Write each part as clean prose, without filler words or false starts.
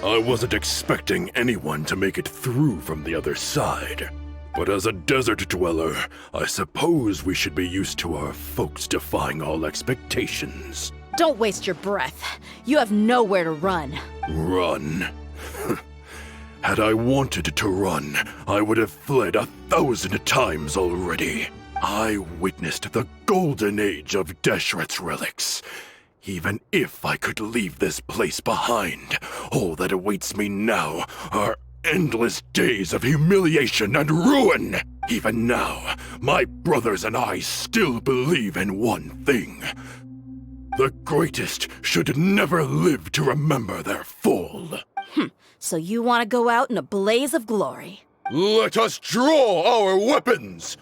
I wasn't expecting anyone to make it through from the other side. But as a desert dweller, I suppose we should be used to our folks defying all expectations. Don't waste your breath. You have nowhere to run. Run? Had I wanted to run, I would have fled 1,000 times already. I witnessed the golden age of Deshret's relics. Even if I could leave this place behind, all that awaits me now are endless days of humiliation and ruin. Even now, my brothers and I still believe in one thing. The greatest should never live to remember their fall. So you want to go out in a blaze of glory? Let us draw our weapons!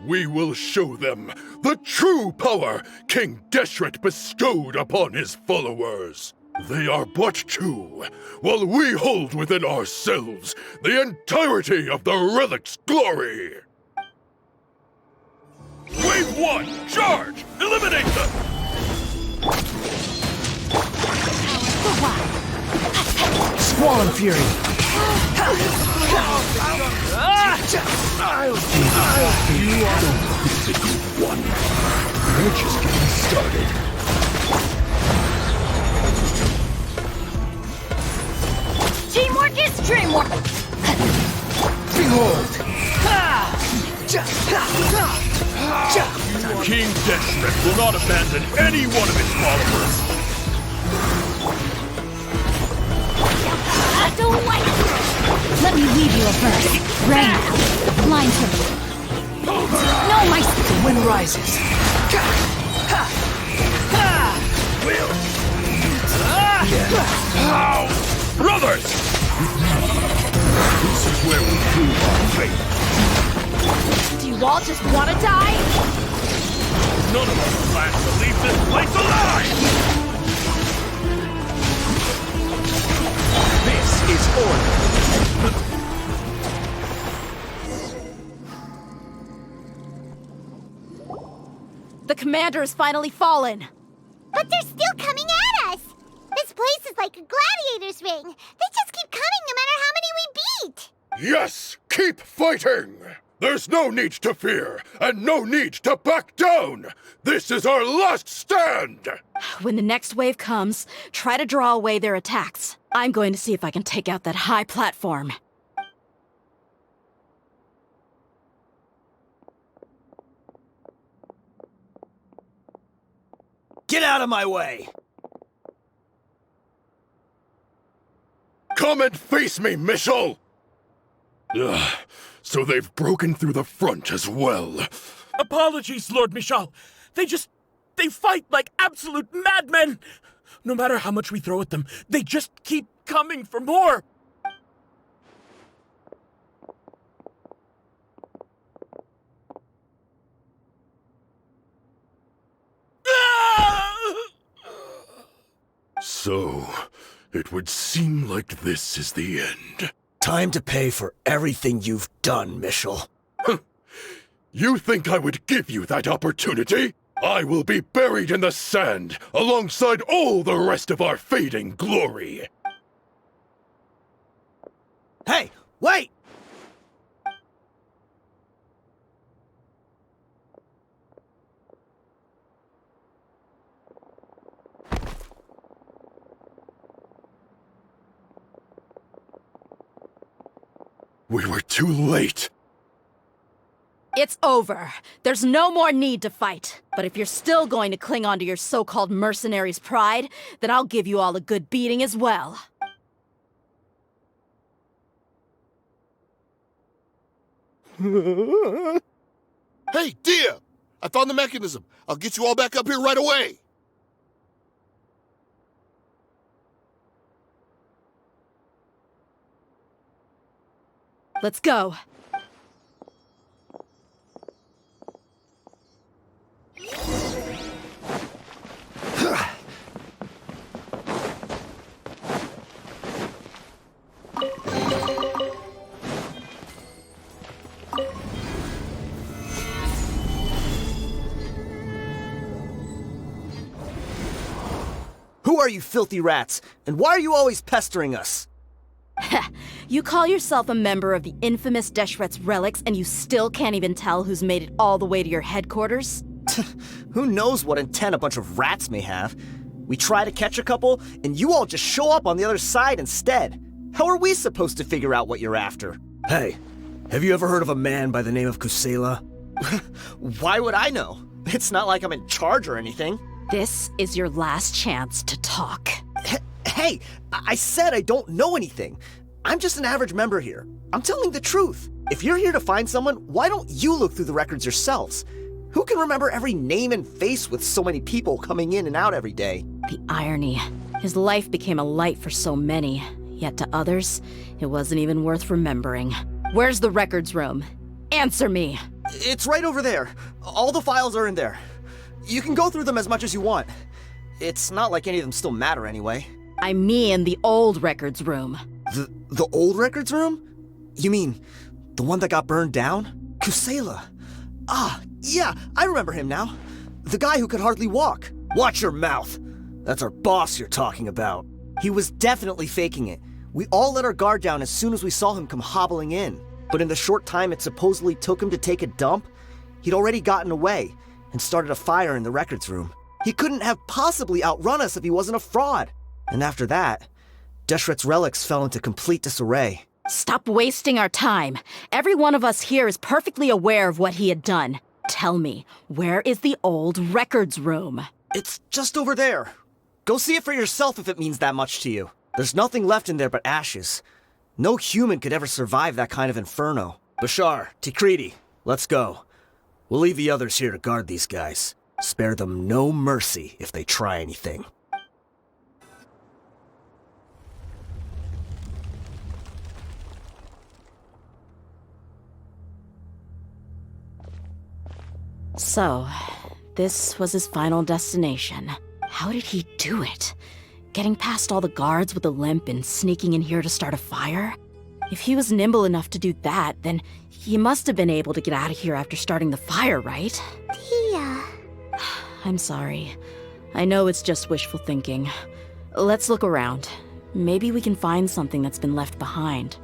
We will show them the true power King Deshret bestowed upon his followers. They are but two, while we hold within ourselves the entirety of the relic's glory. Wave 1, charge! Eliminate them! Squall Fury! You are the good one. We're just getting started. Teamwork is dreamwork! Behold! King Deshret will not abandon any one of his followers. I don't like it! Let me leave you a verse. Rain, blind him. No, my... The wind rises. Brothers! This is where we prove our faith. Do you all just want to die? None of us plan to leave this place alive! This is order. The commander has finally fallen. But they're still coming at us! This place is like a gladiator's ring. They just keep coming no matter how many we beat! Yes! Keep fighting! There's no need to fear, and no need to back down! This is our last stand! When the next wave comes, try to draw away their attacks. I'm going to see if I can take out that high platform. Get out of my way! Come and face me, Michel! Ugh, so they've broken through the front as well. Apologies, Lord Michal. They fight like absolute madmen! No matter how much we throw at them, they just keep coming for more! So, it would seem like this is the end. Time to pay for everything you've done, Michel. You think I would give you that opportunity? I will be buried in the sand alongside all the rest of our fading glory. Hey, wait! We were too late. It's over. There's no more need to fight. But if you're still going to cling on to your so-called mercenary's pride, then I'll give you all a good beating as well. Hey, Dehya! I found the mechanism. I'll get you all back up here right away. Let's go. Who are you filthy rats? And why are you always pestering us? You call yourself a member of the infamous Deshret's relics and you still can't even tell who's made it all the way to your headquarters? Who knows what intent a bunch of rats may have? We try to catch a couple, and you all just show up on the other side instead. How are we supposed to figure out what you're after? Hey, have you ever heard of a man by the name of Kusela? Why would I know? It's not like I'm in charge or anything. This is your last chance to talk. Hey, I said I don't know anything. I'm just an average member here. I'm telling the truth. If you're here to find someone, why don't you look through the records yourselves? Who can remember every name and face with so many people coming in and out every day? The irony. His life became a light for so many, yet to others, it wasn't even worth remembering. Where's the records room? Answer me! It's right over there. All the files are in there. You can go through them as much as you want. It's not like any of them still matter anyway. I mean the old records room. The old records room? You mean the one that got burned down? Kusela. Ah, yeah, I remember him now. The guy who could hardly walk. Watch your mouth. That's our boss you're talking about. He was definitely faking it. We all let our guard down as soon as we saw him come hobbling in. But in the short time it supposedly took him to take a dump, he'd already gotten away and started a fire in the records room. He couldn't have possibly outrun us if he wasn't a fraud. And after that, Deshret's relics fell into complete disarray. Stop wasting our time. Every one of us here is perfectly aware of what he had done. Tell me, where is the old records room? It's just over there. Go see it for yourself if it means that much to you. There's nothing left in there but ashes. No human could ever survive that kind of inferno. Bashar, Tikriti, let's go. We'll leave the others here to guard these guys. Spare them no mercy if they try anything. So, this was his final destination. How did he do it? Getting past all the guards with a limp and sneaking in here to start a fire? If he was nimble enough to do that, then he must have been able to get out of here after starting the fire, right? Dehya. I'm sorry. I know it's just wishful thinking. Let's look around. Maybe we can find something that's been left behind.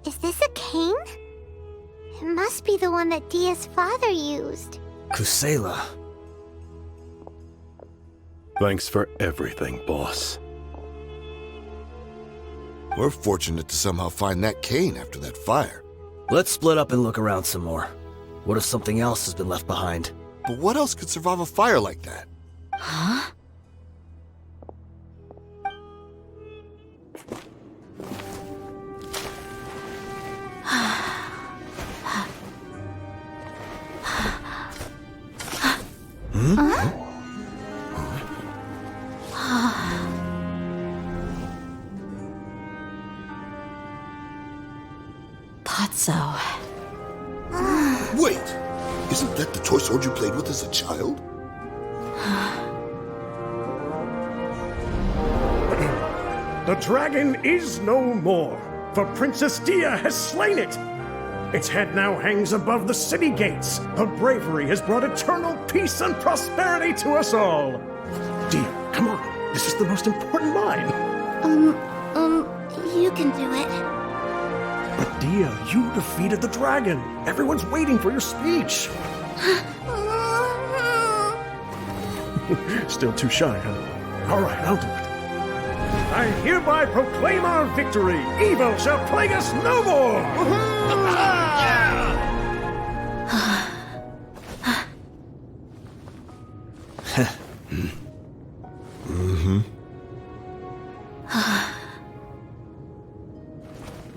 Is this a cane? It must be the one that Dehya's father used. Kusela. Thanks for everything, boss. We're fortunate to somehow find that cane after that fire. Let's split up and look around some more. What if something else has been left behind? But what else could survive a fire like that? Huh? Thought so. Wait! Isn't that the toy sword you played with as a child? The dragon is no more, for Princess Dehya has slain it. Its head now hangs above the city gates. Her bravery has brought eternal peace and prosperity to us all. Dehya, come on. This is the most important mine. You can do it. But Dehya, you defeated the dragon. Everyone's waiting for your speech. Still too shy, huh? All right, I'll do it. I hereby proclaim our victory. Evil shall plague us no more.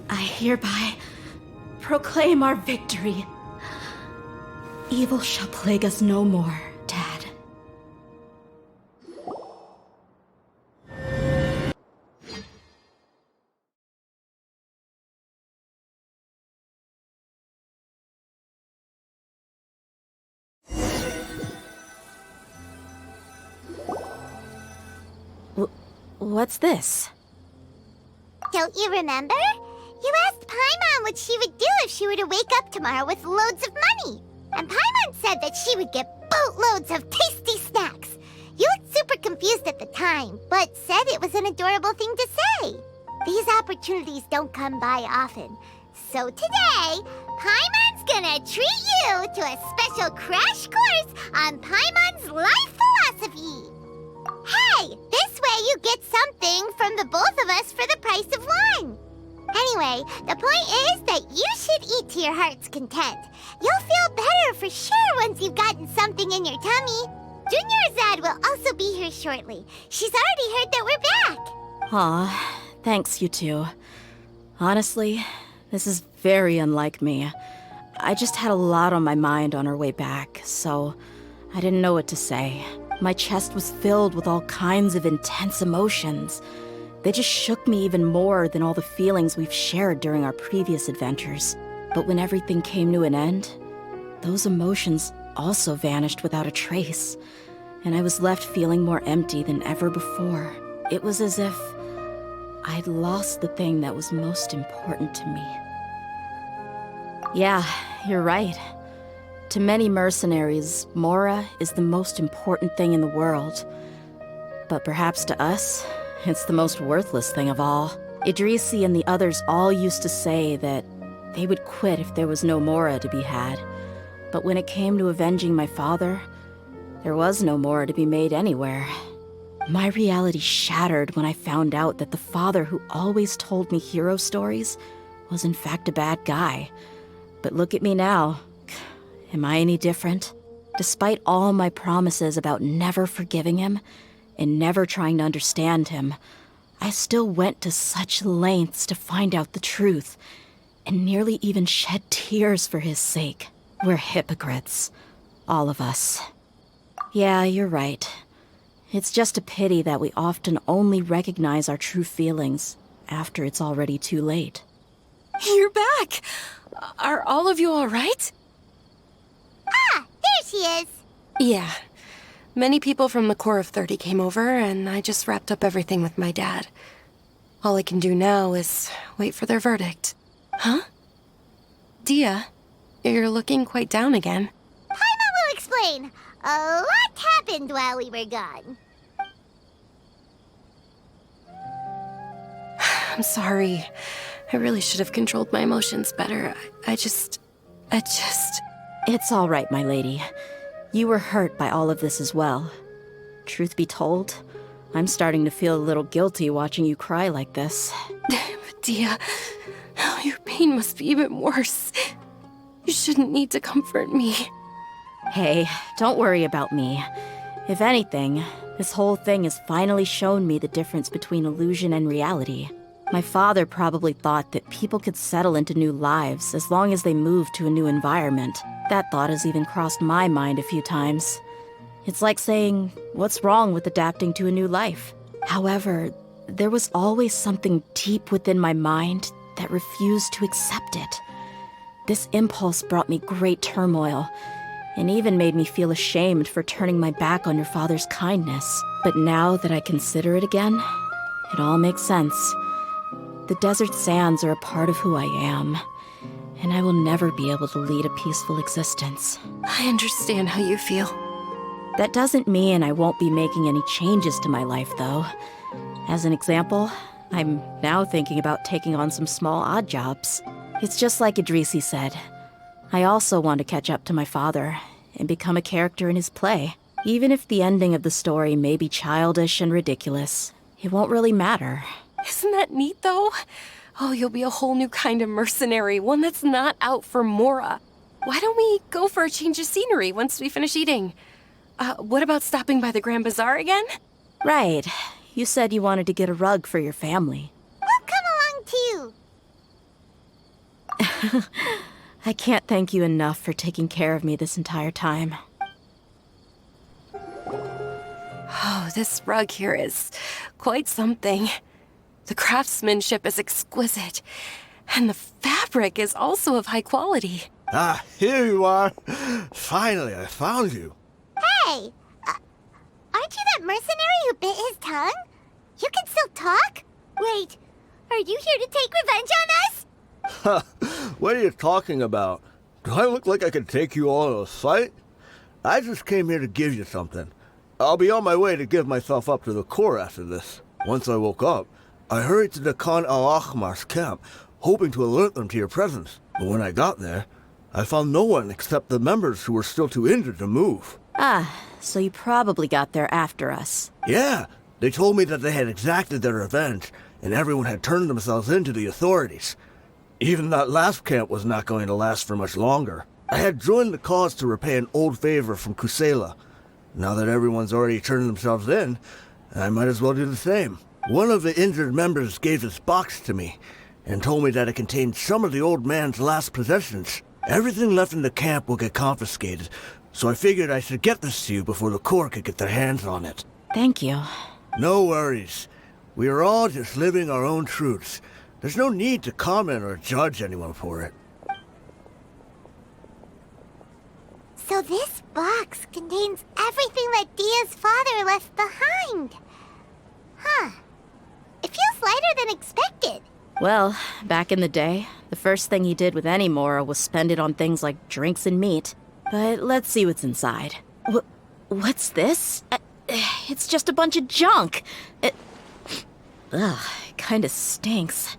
I hereby proclaim our victory. Evil shall plague us no more, Dad. What's this? Don't you remember? You asked Paimon what she would do if she were to wake up tomorrow with loads of money. And Paimon said that she would get boatloads of tasty snacks. You looked super confused at the time, but said it was an adorable thing to say. These opportunities don't come by often. So today, Paimon's gonna treat you to a special crash course on Paimon's life philosophy. Hey, this way you get something from the both of us for the price of one. Anyway, the point is that you should eat to your heart's content. You'll feel better for sure once you've gotten something in your tummy. Junior Azad will also be here shortly. She's already heard that we're back. Aw, thanks, you two. Honestly, this is very unlike me. I just had a lot on my mind on our way back, so I didn't know what to say. My chest was filled with all kinds of intense emotions. They just shook me even more than all the feelings we've shared during our previous adventures. But when everything came to an end, those emotions also vanished without a trace, and I was left feeling more empty than ever before. It was as if I'd lost the thing that was most important to me. Yeah, you're right. To many mercenaries, Mora is the most important thing in the world. But perhaps to us, it's the most worthless thing of all. Idrisi and the others all used to say that they would quit if there was no Mora to be had. But when it came to avenging my father, there was no Mora to be made anywhere. My reality shattered when I found out that the father who always told me hero stories was in fact a bad guy. But look at me now. Am I any different? Despite all my promises about never forgiving him and never trying to understand him, I still went to such lengths to find out the truth, and nearly even shed tears for his sake. We're hypocrites. All of us. Yeah, you're right. It's just a pity that we often only recognize our true feelings after it's already too late. You're back! Are all of you all right? Ah, there she is. Yeah. Many people from the Corps of 30 came over, and I just wrapped up everything with my dad. All I can do now is wait for their verdict. Huh? Dehya, you're looking quite down again. Paimon will explain. A lot happened while we were gone. I'm sorry. I really should have controlled my emotions better. I just... It's all right, my lady. You were hurt by all of this as well. Truth be told, I'm starting to feel a little guilty watching you cry like this. Dehya, oh, your pain must be even worse. You shouldn't need to comfort me. Hey, don't worry about me. If anything, this whole thing has finally shown me the difference between illusion and reality. My father probably thought that people could settle into new lives as long as they moved to a new environment. That thought has even crossed my mind a few times. It's like saying, what's wrong with adapting to a new life? However, there was always something deep within my mind that refused to accept it. This impulse brought me great turmoil, and even made me feel ashamed for turning my back on your father's kindness. But now that I consider it again, it all makes sense. The desert sands are a part of who I am, and I will never be able to lead a peaceful existence. I understand how you feel. That doesn't mean I won't be making any changes to my life, though. As an example, I'm now thinking about taking on some small odd jobs. It's just like Idrisi said. I also want to catch up to my father and become a character in his play. Even if the ending of the story may be childish and ridiculous, it won't really matter. Isn't that neat, though? Oh, you'll be a whole new kind of mercenary, one that's not out for Mora. Why don't we go for a change of scenery once we finish eating? What about stopping by the Grand Bazaar again? Right. You said you wanted to get a rug for your family. We'll come along too. I can't thank you enough for taking care of me this entire time. Oh, this rug here is quite something. The craftsmanship is exquisite, and the fabric is also of high quality. Ah, here you are. Finally, I found you. Hey, aren't you that mercenary who bit his tongue? You can still talk? Wait, are you here to take revenge on us? What are you talking about? Do I look like I could take you all in a fight? I just came here to give you something. I'll be on my way to give myself up to the Corps after this. Once I woke up, I hurried to the Khan al-Ahmar's camp, hoping to alert them to your presence. But when I got there, I found no one except the members who were still too injured to move. Ah, so you probably got there after us. Yeah, they told me that they had exacted their revenge, and everyone had turned themselves in to the authorities. Even that last camp was not going to last for much longer. I had joined the cause to repay an old favor from Kusela. Now that everyone's already turned themselves in, I might as well do the same. One of the injured members gave this box to me, and told me that it contained some of the old man's last possessions. Everything left in the camp will get confiscated, so I figured I should get this to you before the Corps could get their hands on it. Thank you. No worries. We are all just living our own truths. There's no need to comment or judge anyone for it. So this box contains everything that Dia's father left behind. Huh. It feels lighter than expected. Well, back in the day, the first thing he did with any moral was spend it on things like drinks and meat. But let's see what's inside. What's this? It's just a bunch of junk. It kinda stinks.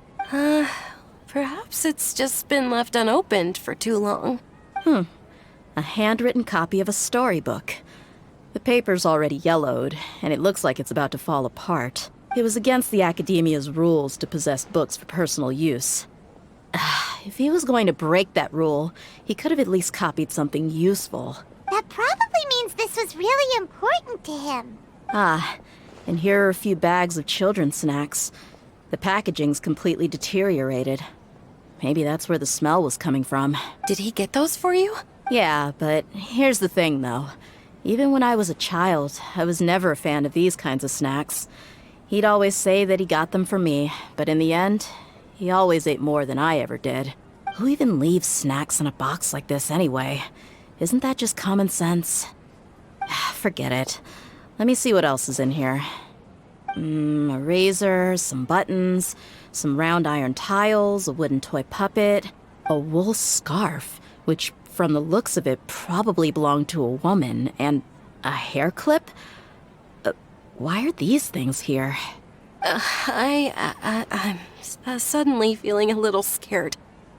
Perhaps it's just been left unopened for too long. A handwritten copy of a storybook. The paper's already yellowed, and it looks like it's about to fall apart. It was against the Academia's rules to possess books for personal use. If he was going to break that rule, he could have at least copied something useful. That probably means this was really important to him. And here are a few bags of children's snacks. The packaging's completely deteriorated. Maybe that's where the smell was coming from. Did he get those for you? Yeah, but here's the thing, though. Even when I was a child, I was never a fan of these kinds of snacks. He'd always say that he got them for me, but in the end, he always ate more than I ever did. Who even leaves snacks in a box like this anyway? Isn't that just common sense? Forget it. Let me see what else is in here. A razor, some buttons, some round iron tiles, a wooden toy puppet, a wool scarf, which from the looks of it probably belonged to a woman, and a hair clip? Why are these things here? I'm suddenly feeling a little scared.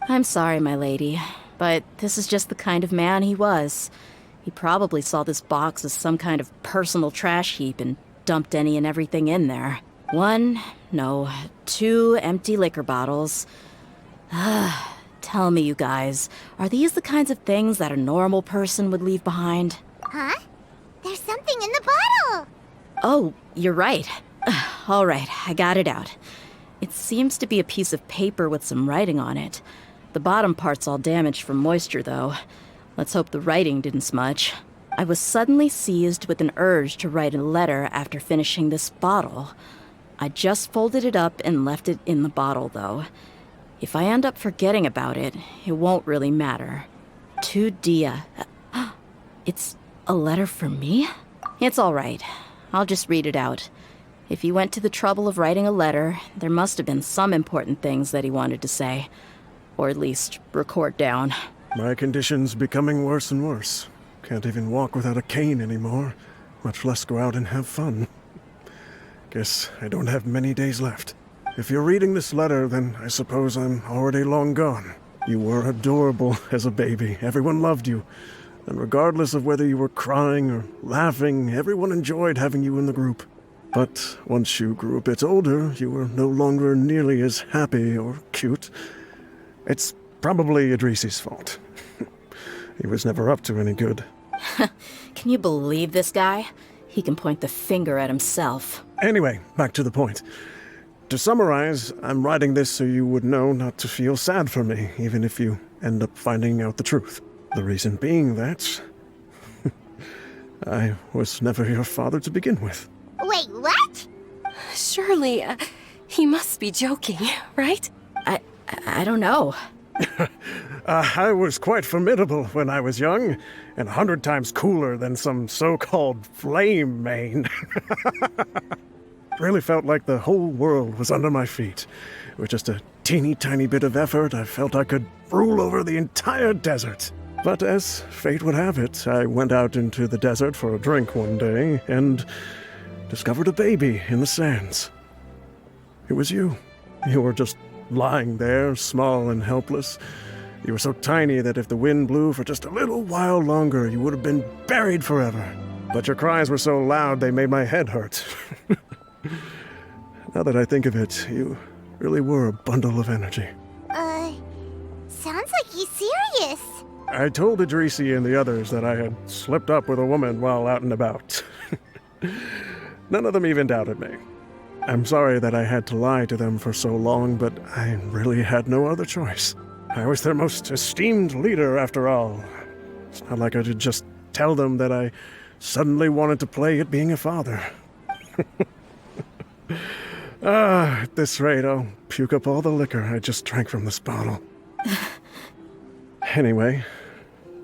I'm sorry, my lady, but this is just the kind of man he was. He probably saw this box as some kind of personal trash heap and dumped any and everything in there. 2 empty liquor bottles. Tell me, you guys, are these the kinds of things that a normal person would leave behind? Huh? There's something in the bottle! Oh, you're right. All right, I got it out. It seems to be a piece of paper with some writing on it. The bottom part's all damaged from moisture, though. Let's hope the writing didn't smudge. I was suddenly seized with an urge to write a letter after finishing this bottle. I just folded it up and left it in the bottle, though. If I end up forgetting about it, it won't really matter. To Dehya. It's a letter for me? It's all right. I'll just read it out. If he went to the trouble of writing a letter, there must have been some important things that he wanted to say. Or at least record down. My condition's becoming worse and worse. Can't even walk without a cane anymore, much less go out and have fun. Guess I don't have many days left. If you're reading this letter, then I suppose I'm already long gone. You were adorable as a baby. Everyone loved you. And regardless of whether you were crying or laughing, everyone enjoyed having you in the group. But once you grew a bit older, you were no longer nearly as happy or cute. It's probably Idrisi's fault. He was never up to any good. Can you believe this guy? He can point the finger at himself. Anyway, back to the point. To summarize, I'm writing this so you would know not to feel sad for me, even if you end up finding out the truth. The reason being that I was never your father to begin with. Wait, what? Surely, he must be joking, right? I don't know. I was quite formidable when I was young, and 100 times cooler than some so-called flame main. Really felt like the whole world was under my feet. With just a teeny tiny bit of effort, I felt I could rule over the entire desert. But as fate would have it, I went out into the desert for a drink one day and discovered a baby in the sands. It was you. You were just lying there, small and helpless. You were so tiny that if the wind blew for just a little while longer, you would have been buried forever. But your cries were so loud they made my head hurt. Now that I think of it, you really were a bundle of energy. Sounds like he's serious. I told Idrisi and the others that I had slipped up with a woman while out and about. None of them even doubted me. I'm sorry that I had to lie to them for so long, but I really had no other choice. I was their most esteemed leader, after all. It's not like I could just tell them that I suddenly wanted to play at being a father. At this rate, I'll puke up all the liquor I just drank from this bottle. Anyway,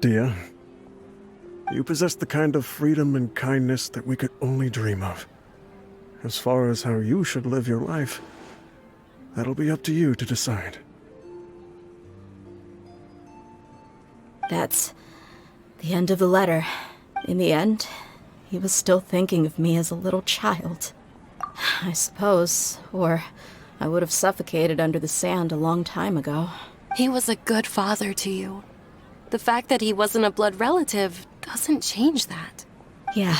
Dehya, you possess the kind of freedom and kindness that we could only dream of. As far as how you should live your life, that'll be up to you to decide. That's the end of the letter. In the end, he was still thinking of me as a little child. I suppose, or I would have suffocated under the sand a long time ago. He was a good father to you. The fact that he wasn't a blood relative doesn't change that. Yeah.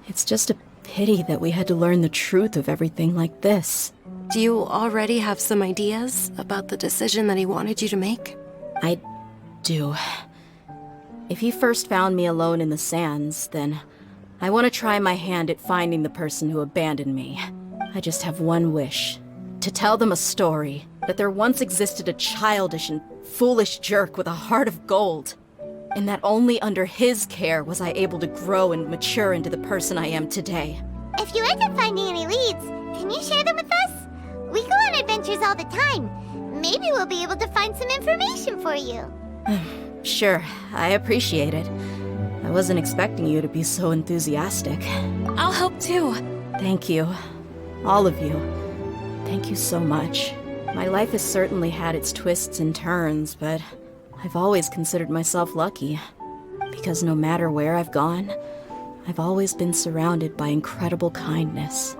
It's just a pity that we had to learn the truth of everything like this. Do you already have some ideas about the decision that he wanted you to make? I do. If he first found me alone in the sands, then I want to try my hand at finding the person who abandoned me. I just have one wish. To tell them a story, that there once existed a childish and foolish jerk with a heart of gold, and that only under his care was I able to grow and mature into the person I am today. If you end up finding any leads, can you share them with us? We go on adventures all the time. Maybe we'll be able to find some information for you. Sure, I appreciate it. I wasn't expecting you to be so enthusiastic. I'll help too. Thank you. All of you. Thank you so much. My life has certainly had its twists and turns, but I've always considered myself lucky. Because no matter where I've gone, I've always been surrounded by incredible kindness.